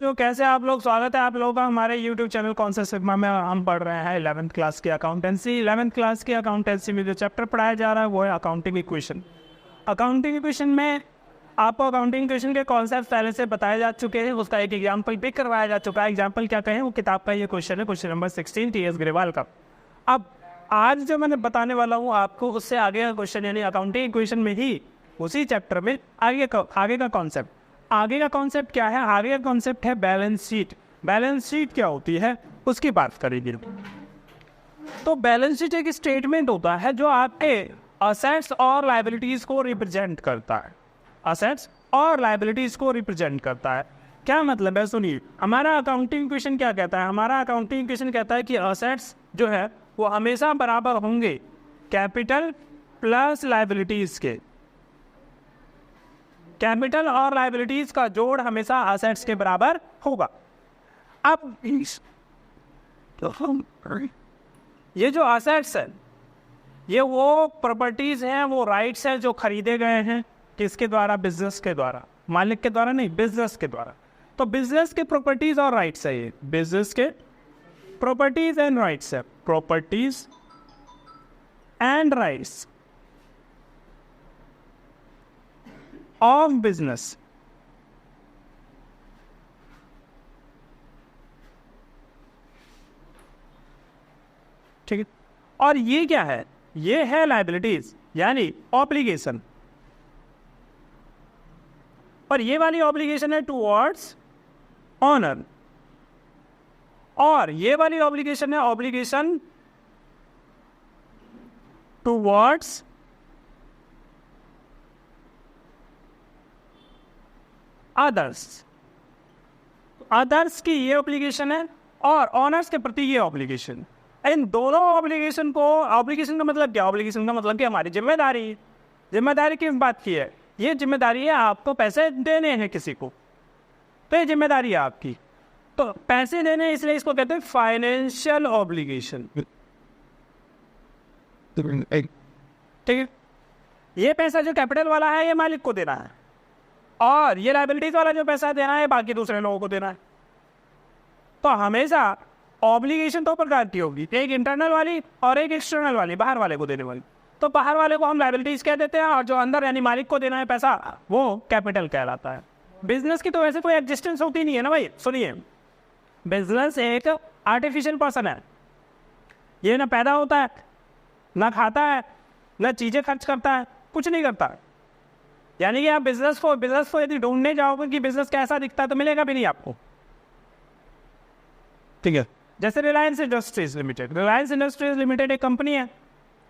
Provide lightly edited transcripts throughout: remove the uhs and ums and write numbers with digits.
तो कैसे आप लोग, स्वागत है आप लोगों का हमारे YouTube चैनल कौन सा सिग्मा में। हम पढ़ रहे हैं 11th क्लास की अकाउंटेंसी। 11th क्लास की अकाउंटेंसी में जो चैप्टर पढ़ाया जा रहा है वो है अकाउंटिंग इक्वेशन। अकाउंटिंग इक्वेशन में आपको अकाउंटिंग इक्वेशन के कॉन्सेप्ट पहले से बताए जा चुके हैं, उसका एक एग्जाम्पल भी करवाया जा चुका है। एग्जाम्पल क्या कहें, वो किताब का ये क्वेश्चन है, क्वेश्चन नंबर 16 TS ग्रेवाल का। अब आज जो मैंने बताने वाला हूँ आपको, उससे आगे का क्वेश्चन यानी अकाउंटिंग इक्वेशन में ही उसी चैप्टर में आगे का कॉन्सेप्ट। आगे का कॉन्सेप्ट क्या है? आगे का कॉन्सेप्ट है बैलेंस शीट। बैलेंस शीट क्या होती है उसकी बात करेंगे। तो बैलेंस शीट एक स्टेटमेंट होता है जो आपके असेट्स और लायबिलिटीज को रिप्रेजेंट करता है। असेट्स और लायबिलिटीज को रिप्रेजेंट करता है। क्या मतलब है? सुनिए, हमारा अकाउंटिंग इक्वेशन क्या कहता है? हमारा अकाउंटिंग इक्वेशन कहता है कि असेट्स जो है वो हमेशा बराबर होंगे कैपिटल प्लस लायबिलिटीज के। कैपिटल और लायबिलिटीज का जोड़ हमेशा असेट्स के बराबर होगा। अब ये जो असेट्स है ये वो प्रॉपर्टीज हैं, वो राइट्स हैं जो खरीदे गए हैं किसके द्वारा? बिजनेस के द्वारा, मालिक के द्वारा नहीं, बिजनेस के द्वारा। तो बिजनेस के प्रॉपर्टीज और राइट्स है, ये बिजनेस के प्रॉपर्टीज एंड राइट्स है। Properties and rights of business. ठीक है। और ये क्या है? ये है लायबिलिटीज यानी ऑब्लिगेशन। और ये वाली ऑब्लिगेशन है टुवर्ड्स ऑनर, और ये वाली ऑब्लिगेशन है ऑब्लिगेशन टुवर्ड्स अदर्स। अदर्स की ये ऑब्लिगेशन है और ऑनर्स के प्रति ये ऑब्लिगेशन। इन दोनों ऑब्लिगेशन को, ऑब्लिगेशन का मतलब क्या? ऑब्लिगेशन का मतलब कि हमारी जिम्मेदारी। जिम्मेदारी किस बात की है? ये जिम्मेदारी है आपको पैसे देने हैं किसी को, तो ये जिम्मेदारी है आपकी। तो पैसे देने, इसलिए इसको कहते हैं फाइनेंशियल ऑब्लिगेशन। ठीक है। ये पैसा जो कैपिटल वाला है ये मालिक को देना है, और ये लायबिलिटीज वाला जो पैसा देना है बाकी दूसरे लोगों को देना है। तो हमेशा ऑब्लिगेशन दो प्रकार की होगी, एक इंटरनल वाली और एक एक्सटर्नल वाली, बाहर वाले को देने वाली। तो बाहर वाले को हम लायबिलिटीज कह देते हैं, और जो अंदर यानी मालिक को देना है पैसा वो कैपिटल कहलाता है। बिजनेस की तो वैसे कोई एग्जिस्टेंस होती नहीं है ना भाई। सुनिए, बिजनेस एक आर्टिफिशियल पर्सन है, ये ना पैदा होता है, ना खाता है, ना चीजें खर्च करता है, कुछ नहीं करता। यानी कि आप बिजनेस को यदि ढूंढने जाओगे कि बिजनेस कैसा दिखता है तो मिलेगा भी नहीं आपको। ठीक है। जैसे Reliance industries limited. Reliance industries limited एक कंपनी है,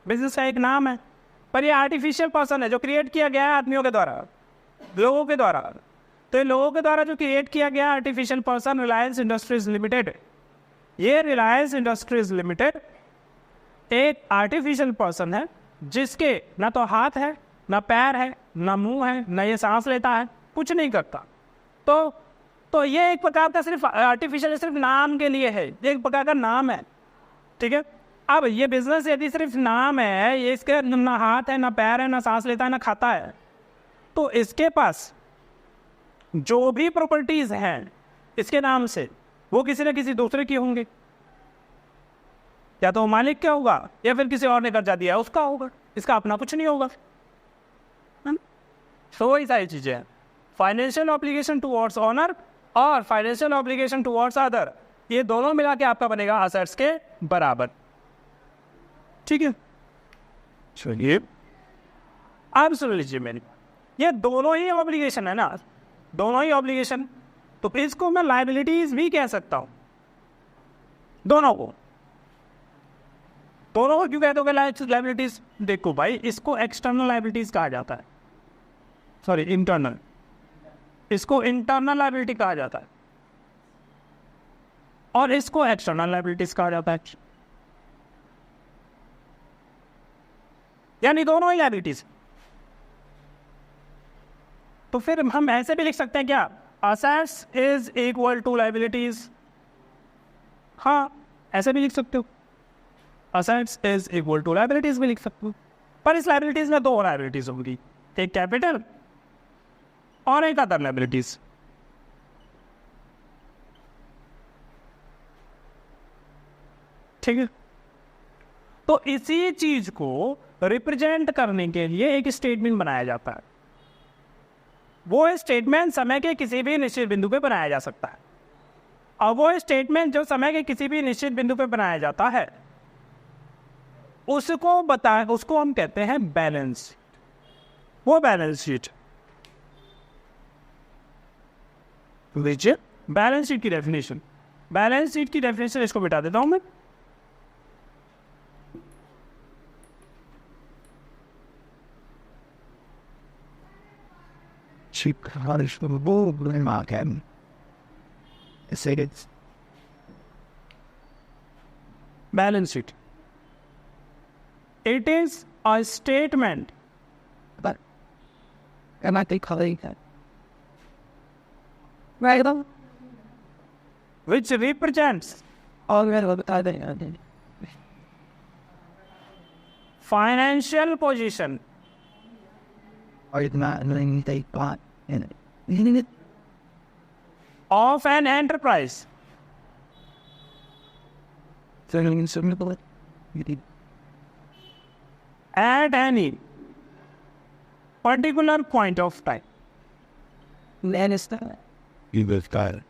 बिजनेस का एक नाम है, पर ये आर्टिफिशियल पर्सन है जो क्रिएट किया गया है आदमियों के द्वारा, लोगों के द्वारा। तो ये लोगों के द्वारा जो क्रिएट किया गया artificial person Reliance industries limited, ये रिलायंस इंडस्ट्रीज लिमिटेड एक आर्टिफिशियल पर्सन है जिसके ना तो हाथ है, ना पैर है, ना मुंह है, ना ये सांस लेता है, कुछ नहीं करता। तो ये एक प्रकार का सिर्फ आर्टिफिशियल, सिर्फ नाम के लिए है, ये एक प्रकार का नाम है। ठीक है। अब ये बिजनेस यदि सिर्फ नाम है, ये इसके ना हाथ है, ना पैर है, ना सांस लेता है, ना खाता है, तो इसके पास जो भी प्रॉपर्टीज हैं इसके नाम से वो किसी न किसी दूसरे की होंगे, या तो मालिक क्या होगा या फिर किसी और ने कर्जा दिया है उसका होगा, इसका अपना कुछ नहीं होगा। तो वही सारी चीजें हैं। फाइनेंशियल ऑब्लिगेशन टुवर्ड्स ऑनर और फाइनेंशियल ऑब्लिगेशन टुवर्ड्स अदर, ये दोनों मिला के आपका बनेगा असेट्स के बराबर। ठीक है। चलिए अब सुन लीजिए मेरी, ये दोनों ही ऑब्लिगेशन है ना, दोनों ही ऑब्लिगेशन, तो इसको मैं लायबिलिटीज भी कह सकता हूं। दोनों को क्यों कहते हो लायबिलिटीज? देखो भाई, इसको एक्सटर्नल लायबिलिटीज कहा जाता है, सॉरी इंटरनल, इसको इंटरनल लायबिलिटी कहा जाता है और इसको एक्सटर्नल लायबिलिटीज कहा जाता है, यानी दोनों ही लायबिलिटीज। तो फिर हम ऐसे भी लिख सकते हैं क्या? Assets is equal to liabilities. हाँ, ऐसे भी लिख सकते हो, assets is equal to liabilities भी लिख सकते हो। पर इस लायबिलिटीज में दो लायबिलिटीज होंगी, एक कैपिटल और एक अदर लायबिलिटीज। ठीक है। तो इसी चीज को रिप्रेजेंट करने के लिए एक स्टेटमेंट बनाया जाता है। वो स्टेटमेंट समय के किसी भी निश्चित बिंदु पे बनाया जा सकता है। और वो स्टेटमेंट जो समय के किसी भी निश्चित बिंदु पे बनाया जाता है उसको हम कहते हैं बैलेंस शीट। वो बैलेंस शीट बैलेंस शीट की डेफिनेशन इसको बिठा देता हूं मैं। Balance sheet. It is a statement. But am I calling that? Right on. Which represents financial position or it's not they bought in it. of an enterprise So you need at any particular point of time. and it's not. You just got it.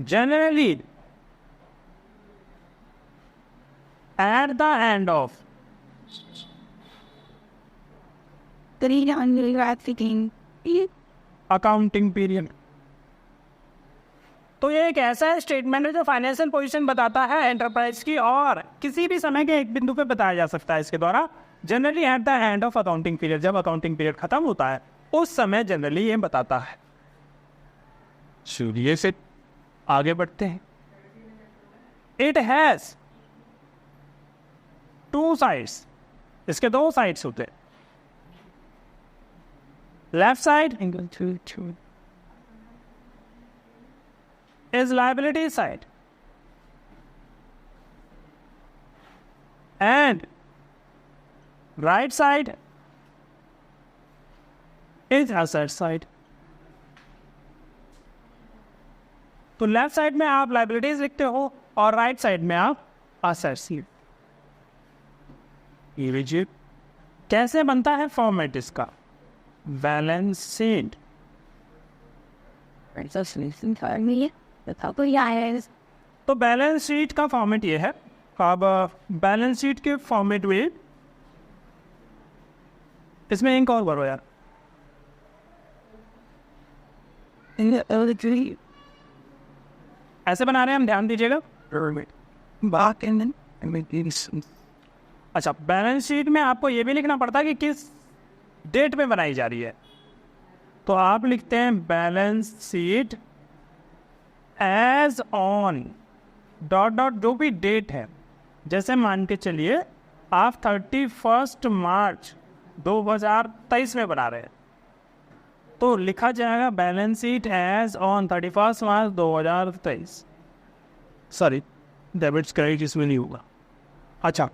Generally, at the end of accounting period. तो ये एक ऐसा statement है जो financial position बताता है enterprise की, और किसी भी समय के एक बिंदु पे बताया जा सकता है इसके द्वारा। Generally at the end of accounting period, जब अकाउंटिंग पीरियड खत्म होता है उस समय जनरली ये बताता है। चलिए फिर आगे बढ़ते हैं। इट हैज 2 साइड्स, इसके 2 साइड्स होते हैं। Left side is liability side and right side is asset side। तो लेफ्ट साइड में आप लाइबिलिटीज लिखते हो और राइट साइड में आप असेट्स। ये लीजिए कैसे बनता है फॉर्मेट इसका, बैलेंस शीट। तो बैलेंस शीट का फॉर्मेट ये है। अब बैलेंस शीट के फॉर्मेट में इसमें इंक और भरो यार। ऐसे बना रहे हैं हम, ध्यान दीजिएगा। अच्छा, बैलेंस शीट में आपको ये भी लिखना पड़ता है कि किस डेट पे बनाई जा रही है। तो आप लिखते हैं balance sheet as on dot dot जो भी डेट है। जैसे मान के चलिए आप 31 मार्च 2023 में बना रहे हैं, तो लिखा जाएगा balance sheet as on 31 March 2023। Sorry, debits credit इसमें नहीं होगा। अच्छा,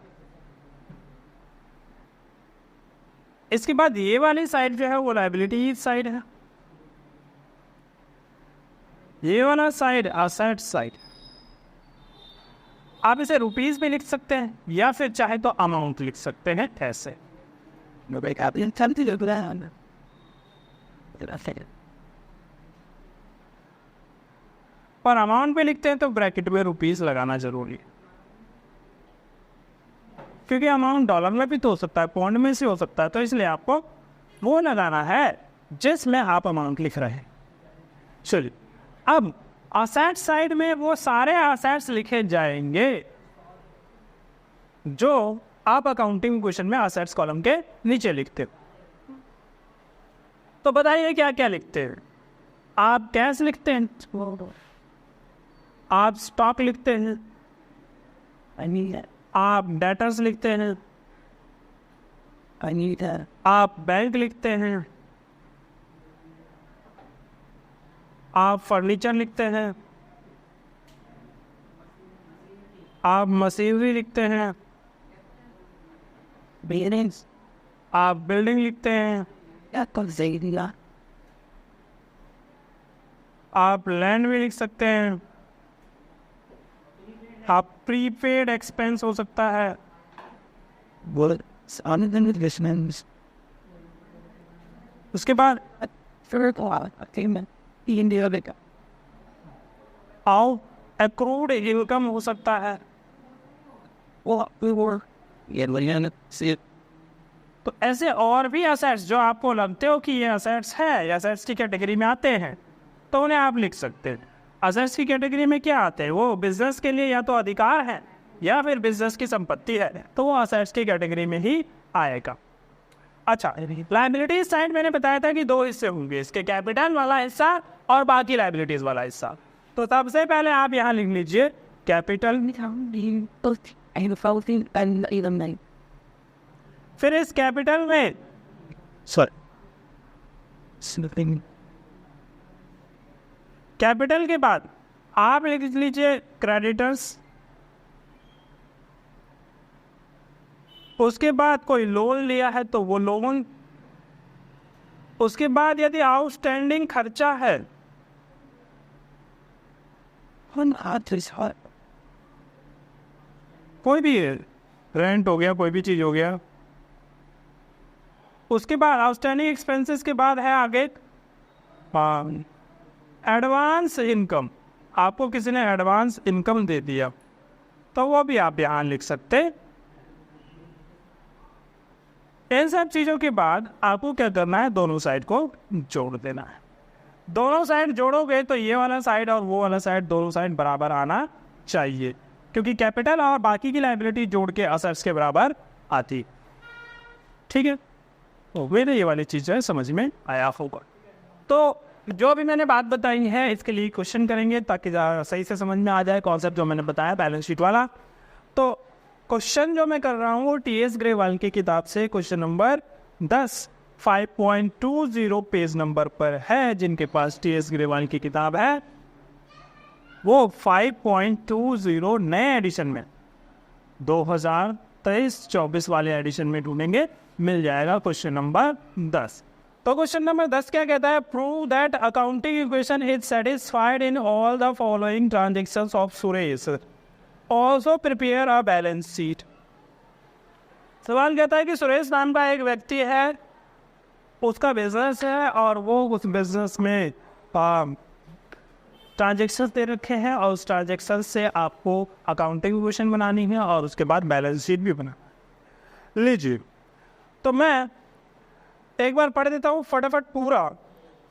इसके बाद ये वाली साइड जो है वो लायबिलिटी साइड है, ये वाला साइड असेट साइड। आप इसे रुपीस में लिख सकते हैं या फिर चाहे तो अमाउंट लिख सकते हैं ऐसे। पर अमाउंट पे लिखते हैं तो ब्रैकेट में रुपीस लगाना जरूरी है, क्योंकि अमाउंट डॉलर में भी तो हो सकता है, पाउंड में से हो सकता है, तो इसलिए आपको वो लगाना है जिसमें आप अमाउंट लिख रहे हैं। चलिए, अब असेट साइड में वो सारे असेट्स लिखे जाएंगे जो आप अकाउंटिंग क्वेश्चन में असेट्स कॉलम के नीचे लिखते हो। तो बताइए क्या क्या लिखते हैं। आप कैश लिखते हैं, आप स्टॉक लिखते हैं, आप डेटर्स लिखते हैं, आप बैंक लिखते हैं, आप फर्नीचर लिखते हैं, आप मशीनरी लिखते हैं, आप बिल्डिंग लिखते हैं, आप लैंड भी लिख सकते हैं, आप प्रीपेड एक्सपेंस हो सकता है, Well, it's uninvestments. उसके बाद Third law, a payment. In the other guy. आओ एक्रूड इनकम हो सकता है। Well, we were. Yeah, Leanna, see it. तो ऐसे और भी असेट्स जो आपको लगते हो कि ये असेट्स है, असेट्स की कैटेगरी में आते हैं, तो उन्हें आप लिख सकते हैं। असेट्स की कैटेगरी में क्या आते हैं? वो बिजनेस के लिए या तो अधिकार है या फिर बिजनेस की संपत्ति है, तो वो असेट्स की कैटेगरी में ही आएगा। अच्छा, लायबिलिटीज साइड मैंने बताया था कि दो हिस्से होंगे, इसके कैपिटल वाला हिस्सा और बाकी लायबिलिटीज वाला हिस्सा। तो सबसे पहले आप यहाँ लिख लीजिए कैपिटल, फिर इस कैपिटल में Something. कैपिटल के बाद आप लिख लीजिए क्रेडिटर्स, उसके बाद कोई लोन लिया है तो वो लोन, उसके बाद यदि आउटस्टैंडिंग खर्चा है, One heart is hot. कोई भी रेंट हो गया, कोई भी चीज़ हो गया, उसके बाद आउटस्टैंडिंग एक्सपेंसेस के बाद है आगे एडवांस इनकम। आपको किसी ने एडवांस इनकम दे दिया तो वो भी आप यहाँ लिख सकते। इन सब चीज़ों के बाद आपको क्या करना है, दोनों साइड को जोड़ देना है। दोनों साइड जोड़ोगे तो ये वाला साइड और वो वाला साइड, दोनों साइड बराबर आना चाहिए, क्योंकि कैपिटल और बाकी की लायबिलिटी जोड़ के असेट्स के बराबर आती। ठीक है, तो मेरे ये वाली चीज़ है समझ में आया होगा। तो जो भी मैंने बात बताई है इसके लिए क्वेश्चन करेंगे ताकि सही से समझ में आ जाए कॉन्सेप्ट जो मैंने बताया बैलेंस शीट वाला। तो क्वेश्चन जो मैं कर रहा हूँ वो टी एस ग्रेवाल की किताब से क्वेश्चन नंबर 10 5.20 पेज नंबर पर है। जिनके पास टी एस ग्रेवाल की किताब है वो 5.20 नए एडिशन में 2023-24 वाले एडिशन में ढूंढेंगे, मिल जाएगा क्वेश्चन नंबर 10। तो क्वेश्चन नंबर 10 क्या कहता है, prove that accounting equation is satisfied in all the following transactions of Suresh, also prepare a balance sheet. सवाल कहता है कि सुरेश नाम का एक व्यक्ति है, उसका बिजनेस है और वो उस बिजनेस में ट्रांजेक्शन दे रखे हैं और उस ट्रांजेक्शन से आपको अकाउंटिंग इक्वेशन बनानी है और उसके बाद बैलेंस शीट भी बना लीजिए। तो मैं एक बार पढ़ देता हूँ फटाफट पूरा।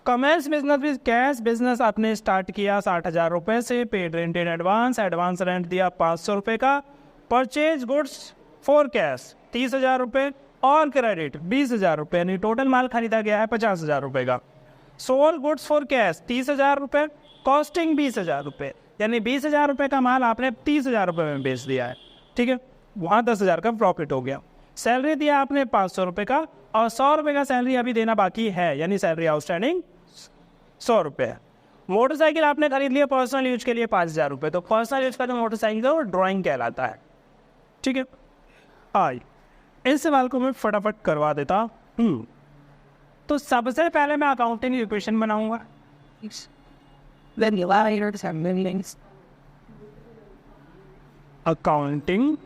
Commences business with cash, business आपने स्टार्ट किया 60,000 रुपये से, paid rent in advance, advance rent दिया 500 रुपये का, परचेज गुड्स फॉर कैश 30,000 रुपये और क्रेडिट 20,000 रुपये, यानी टोटल माल खरीदा गया है 50,000 रुपये का। सोल गुड्स फॉर कैश 30,000 रुपये, कॉस्टिंग 20,000 रुपये, यानी 20,000 रुपये का माल आपने 30,000 रुपये में बेच दिया है। ठीक है, वहाँ 10,000 का प्रॉफिट हो गया। सैलरी दिया आपने 500 रुपये का और 100 रुपये का सैलरी अभी देना बाकी है, यानी सैलरी आउटस्टैंडिंग 100 रुपये है। मोटरसाइकिल आपने खरीद लिया पर्सनल यूज के लिए 5,000 रुपये, तो पर्सनल यूज का जो मोटरसाइकिल है वो ड्राइंग कहलाता है। ठीक है, आई इस सवाल को मैं फटाफट करवा देता हूँ। तो सबसे पहले मैं अकाउंटिंग इक्वेशन बनाऊंगा। Then the lawyers have meetings. Accounting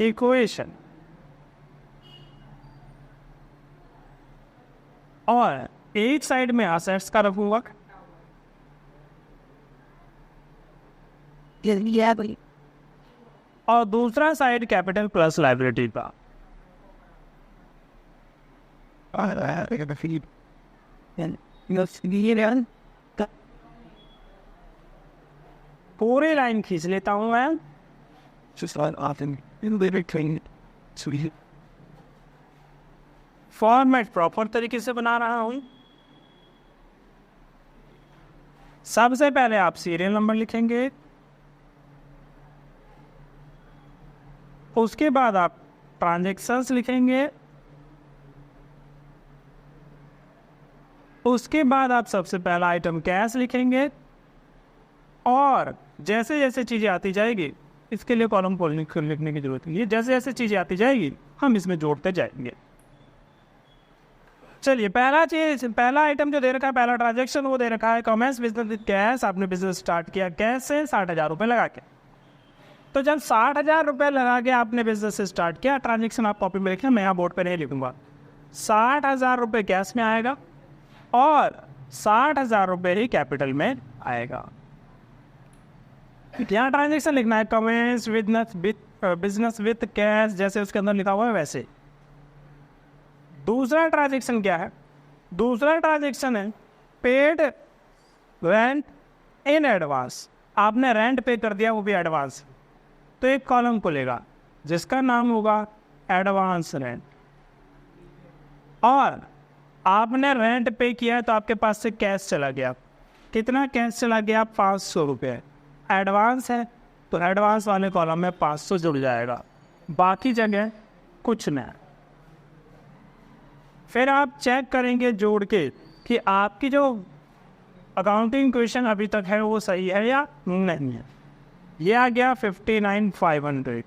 equation, और एक साइड में असेट्स का रखूंगा Yeah, और दूसरा साइड कैपिटल प्लस लायबिलिटी का। I have a feed. And you know, पूरी लाइन खींच लेता हूं मैं। just like often in between sweet. Format proper तरीके से बना रहा हूं। सबसे पहले आप सीरियल नंबर लिखेंगे, उसके बाद आप ट्रांजैक्शंस लिखेंगे, उसके बाद आप सबसे पहला आइटम कैश लिखेंगे, और जैसे जैसे चीज़ें आती जाएगी, इसके लिए कॉलम खोल लिखने की जरूरत नहीं है, जैसे जैसे चीज़ें आती जाएगी हम इसमें जोड़ते जाएंगे। चलिए पहला आइटम जो दे रखा है, पहला ट्रांजेक्शन वो दे रखा है कॉमर्स बिजनेस विद कैश। आपने बिजनेस स्टार्ट किया कैश से 60,000 रुपये लगा के। तो जब 60,000 रुपये लगा के आपने बिजनेस स्टार्ट किया, ट्रांजेक्शन आप कॉपी में लिखना, मैं यहाँ बोर्ड पे नहीं लिखूंगा। 60,000 रुपये कैश में आएगा और 60,000 रुपये ही कैपिटल में आएगा। यहाँ ट्रांजेक्शन लिखना है कॉमर्स बिजनेस विद कैश, जैसे उसके अंदर लिखा हुआ है वैसे। दूसरा ट्रांजेक्शन क्या है? दूसरा ट्रांजेक्शन है पेड रेंट इन एडवांस। आपने रेंट पे कर दिया, वो भी एडवांस। तो एक कॉलम खुलेगा जिसका नाम होगा एडवांस रेंट, और आपने रेंट पे किया तो आपके पास से कैश चला गया। कितना कैश चला गया? 500 रुपये। एडवांस है तो एडवांस वाले कॉलम में 500 जुड़ जाएगा, बाकी जगह कुछ नहीं। फिर आप चेक करेंगे जोड़ के कि आपकी जो अकाउंटिंग क्वेश्चन अभी तक है वो सही है या नहीं है। ये आ गया 59,500,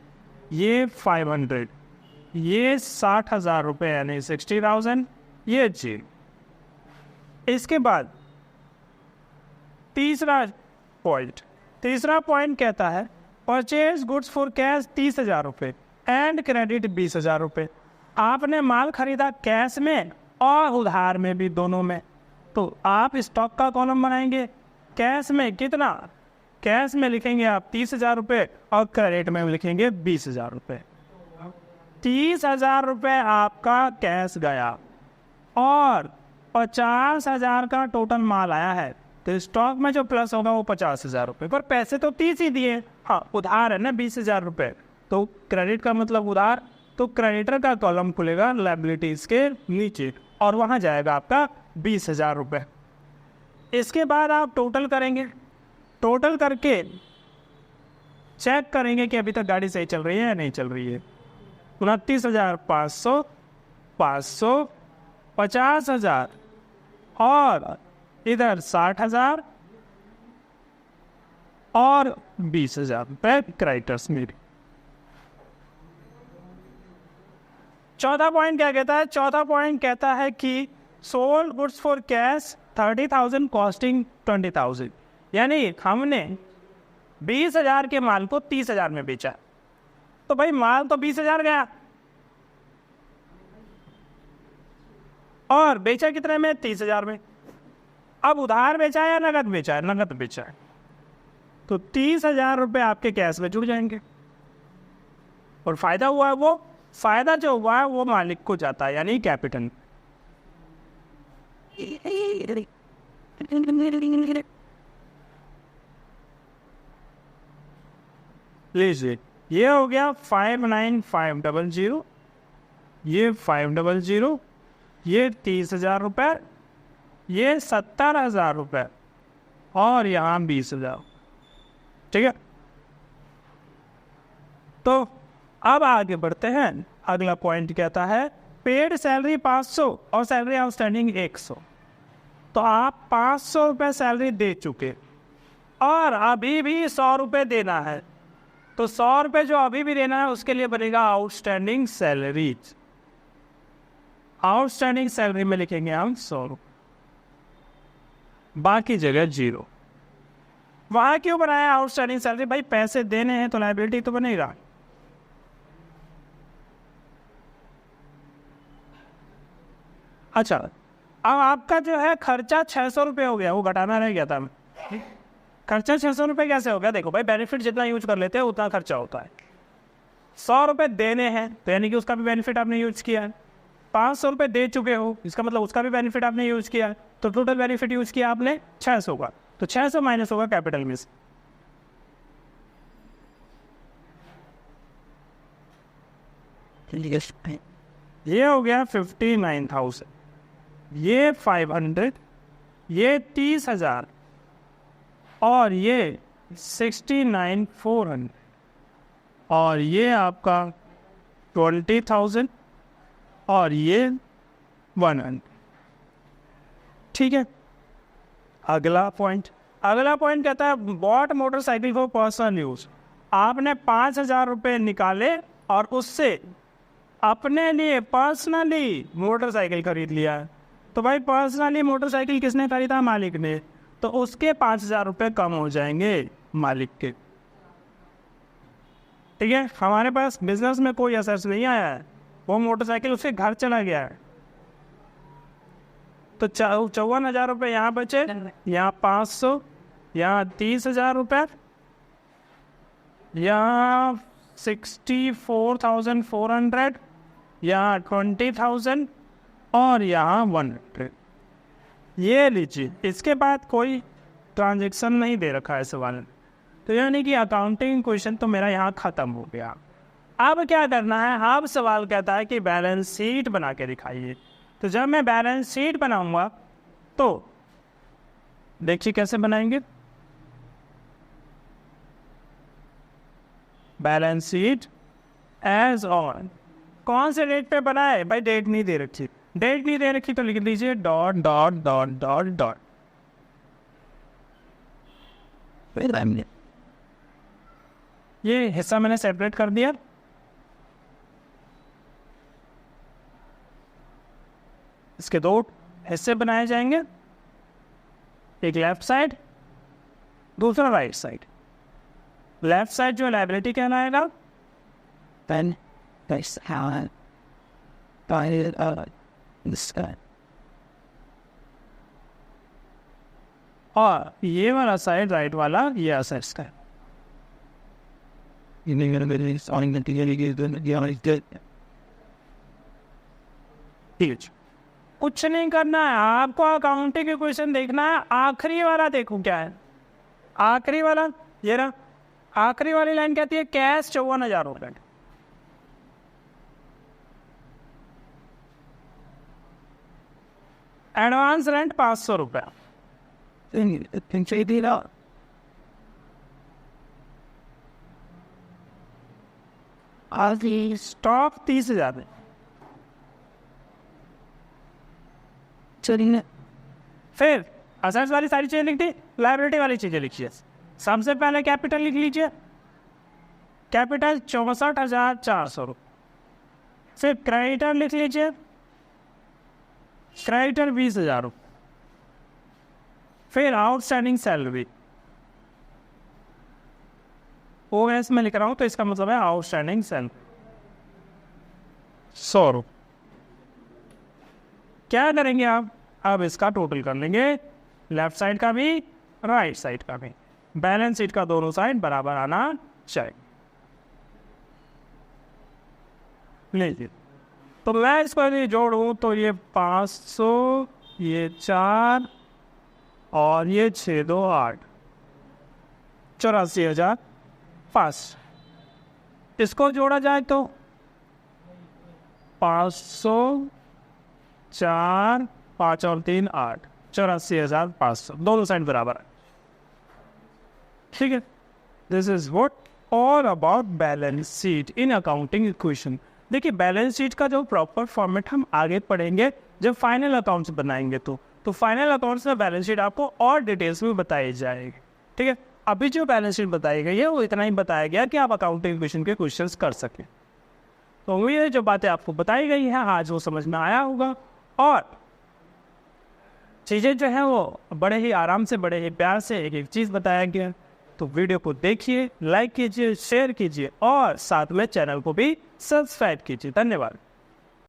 ये 500, ये 60,000 रुपये यानी 60,000, ये जी। इसके बाद तीसरा पॉइंट कहता है परचेज गुड्स फॉर कैश 30,000 रुपये एंड क्रेडिट 20,000 रुपये। आपने माल खरीदा कैश में और उधार में भी, दोनों में। तो आप स्टॉक का कॉलम बनाएंगे। कैश में कितना? कैश में लिखेंगे आप 30,000 रुपये और क्रेडिट में लिखेंगे 20,000 रुपये। 30,000 रुपये आपका कैश गया और 50,000 का टोटल माल आया है। तो स्टॉक में जो प्लस होगा वो 50,000 रुपये, पर पैसे तो 30 ही दिए। हाँ, उधार है ना 20,000 रुपये, तो क्रेडिट का मतलब उधार। तो क्रेडिटर का कॉलम खुलेगा लायबिलिटीज के नीचे और वहाँ जाएगा आपका 20,000 रुपये। इसके बाद आप टोटल करेंगे। टोटल करके चेक करेंगे कि अभी तक गाड़ी सही चल रही है या नहीं चल रही है। 29,500, 500, 50,000 और इधर 60,000 और 20,000 रुपये क्रेडिटर्स में। चौथा पॉइंट क्या कहता है? चौथा पॉइंट कहता है कि sold goods for cash 30,000 costing 20,000, यानी हमने 20,000 के माल को 30,000 में बेचा। तो भाई माल तो 20,000 गया और बेचा कितने में? 30,000 में। अब उधार बेचा या नगद बेचा है? नगद बेचा है। तो 30,000 रुपये आपके कैश में जुड़ जाएंगे और फायदा हुआ है, वो फायदा जो हुआ है वो मालिक को जाता है, यानी कैपिटल। लीजिए, ये हो गया 59,500, ये 500, ये 30,000 रुपये, ये 70,000 रुपये और यहाँ 20,000। ठीक है, तो अब आगे बढ़ते हैं। अगला पॉइंट कहता है पेड सैलरी 500 और सैलरी आउटस्टैंडिंग 100। तो आप 500 रुपये सैलरी दे चुके और अभी भी 100 रुपये देना है। तो 100 रुपये जो अभी भी देना है उसके लिए बनेगा आउटस्टैंडिंग सैलरीज। आउटस्टैंडिंग सैलरी में लिखेंगे हम 100 रुपये, बाकी जगह 0। वहाँ क्यों बनाया आउटस्टैंडिंग सैलरी? भाई पैसे देने हैं तो लायबिलिटी तो बनेगा। अच्छा, अब आपका जो है खर्चा 600 रुपये हो गया, वो घटाना रह गया था। खर्चा 600 रुपये कैसे हो गया? देखो भाई, बेनिफिट जितना यूज कर लेते हैं उतना खर्चा होता है। 100 रुपये देने हैं तो यानी कि उसका भी बेनिफिट आपने यूज किया है। 500 रुपये दे चुके हो, इसका मतलब उसका भी बेनिफिट आपने यूज किया है। तो टोटल बेनिफिट यूज किया आपने 600 का, तो 600 माइनस होगा कैपिटल में से। ये हो गया 59,000, ये 500, ये 30,000 और ये 69,400 और ये आपका 20,000 और ये 100। ठीक है, अगला पॉइंट कहता है bought motorcycle for personal use. आपने 5,000 रुपये निकाले और उससे अपने लिए पर्सनली मोटरसाइकिल खरीद लिया है। तो भाई पर्सनली मोटरसाइकिल किसने खरीदा? मालिक ने, तो उसके 5,000 रुपये कम हो जाएंगे मालिक के। ठीक है, हमारे पास बिजनेस में कोई असर नहीं आया है, वो मोटरसाइकिल उसके घर चला गया है। तो 54,000 रुपये यहाँ बचे, यहाँ 500, यहाँ 30,000 रुपये, यहाँ 64,400, यहाँ 20,000 और यहाँ 100। ये लीजिए, इसके बाद कोई ट्रांजैक्शन नहीं दे रखा है सवाल में, तो यानी कि अकाउंटिंग क्वेश्चन तो मेरा यहाँ ख़त्म हो गया। अब क्या करना है? अब सवाल कहता है कि बैलेंस शीट बना के दिखाइए। तो जब मैं बैलेंस शीट बनाऊंगा तो देखिए कैसे बनाएंगे। बैलेंस शीट एज ऑन, कौन से डेट पे बनाए? भाई डेट नहीं दे रखी, डेट नहीं दे रखी तो लिख दीजिए dot dot dot dot dot. ये हिस्सा मैंने सेपरेट कर दिया। इसके 2 हिस्से बनाए जाएंगे, एक लेफ्ट साइड, दूसरा राइट साइड। लेफ्ट साइड जो लायबिलिटी कहलाएगा, Then they sound by the sky. और ये वाला साइड राइट वाला ये असेट्स का है। You know, you're going to be good. ठीक है, कुछ नहीं करना है आपको, अकाउंटिंग के क्वेश्चन देखना है। आखिरी वाला देखो क्या है, आखिरी वाला ये रहा। आखिरी वाली लाइन कहती है कैश 54,000 रुपये, एडवांस रेंट 500 रुपये, Then say it out. Stock 30,000 है। चलिए फिर असेट्स वाली सारी चीज़ें लिख दी, लायबिलिटी वाली चीज़ें लिखिए। सबसे पहले कैपिटल लिख लीजिए, कैपिटल 64,400 रुपये। फिर क्रेडिटर लिख लीजिए, क्रेडिटर 20,000 रुपये। फिर आउटस्टैंडिंग सैलरी, OS में लिख रहा हूँ तो इसका मतलब है आउटस्टैंडिंग सैलरी 100 रुपये। क्या करेंगे आप? अब इसका टोटल कर लेंगे, लेफ्ट साइड का भी राइट साइड का भी। बैलेंस शीट का दोनों साइड बराबर आना चाहिए। लीजिए, तो मैं इसको यदि जोड़ूँ तो ये 500, ये 4 और ये 6 2 8, 84,500। इसको जोड़ा जाए तो 500, 4, 5 और 3 8, 84,500, दोनों साइड बराबर है। ठीक है, this is what all about balance sheet in accounting equation. देखिए, बैलेंस शीट का जो प्रॉपर फॉर्मेट हम आगे पढ़ेंगे जब फाइनल अकाउंट्स बनाएंगे तो फाइनल अकाउंट्स में बैलेंस शीट आपको और डिटेल्स में बताई जाएगी। ठीक है, अभी जो बैलेंस शीट बताई गई है वो इतना ही बताया गया कि आप अकाउंटिंग इक्वेशन के क्वेश्चंस कर सकें। तो उम्मीद है जो बातें आपको बताई गई हैं आज वो समझ में आया होगा, और चीज़ें जो हैं वो बड़े ही आराम से, बड़े ही प्यार से एक एक चीज़ बताया गया। तो वीडियो को देखिए, लाइक कीजिए, शेयर कीजिए और साथ में चैनल को भी सब्सक्राइब कीजिए। धन्यवाद।